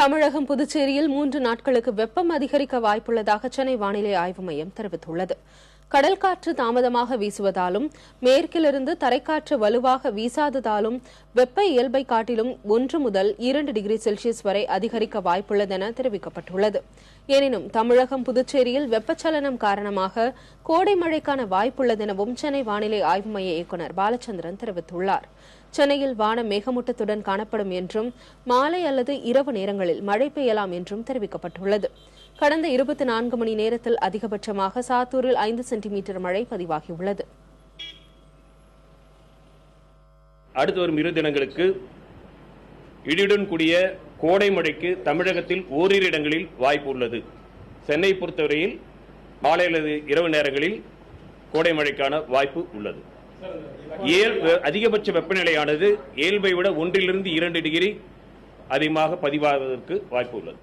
தமிழகம், புதுச்சேரியில் 3 நாட்களுக்கு வெப்பம் அதிகரிக்க வாய்ப்புள்ளதாக சென்னை வானிலை ஆய்வு மையம் தெரிவித்துள்ளது. கடல் காற்று தாமதமாக வீசுவதாலும் மேற்கிலிருந்து தரைக்காற்று வலுவாக வீசாததாலும் வெப்ப இயல்பை காட்டிலும் 1 முதல் 2 டிகிரி செல்சியஸ் வரை அதிகரிக்க வாய்ப்புள்ளதென தெரிவிக்கப்பட்டுள்ளது. எனினும் தமிழகம், புதுச்சேரியில் வெப்பச்சலனம் காரணமாக கோடை மழைக்கான வாய்ப்புள்ளதெனவும் சென்னை வானிலை ஆய்வு மைய இயக்குநர் பாலச்சந்திரன் தெரிவித்துள்ளார். சென்னையில் வானம் மேகமூட்டத்துடன் காணப்படும் என்றும் மாலை அல்லது இரவு நேரங்களில் மழை பெய்யலாம் என்றும் தெரிவிக்கப்பட்டுள்ளது. கடந்த 24 மணி நேரத்தில் அதிகபட்சமாக சாத்தூரில் 5 சென்டிமீட்டர் மழை பதிவாகியுள்ளது. அடுத்து வரும் 2 தினங்களுக்கு இடியுடன் கூடிய கோடை மழைக்கு தமிழகத்தில் ஓரிரு இடங்களில் வாய்ப்பு உள்ளது. சென்னை பொறுத்தவரையில் மாலை அல்லது இரவு நேரங்களில் கோடை மழைக்கான வாய்ப்பு உள்ளது. அதிகபட்ச வெப்பநிலையானது இயல்பை விட 1 to 2 டிகிரி அதிகமாக பதிவாவதற்கு வாய்ப்பு உள்ளது.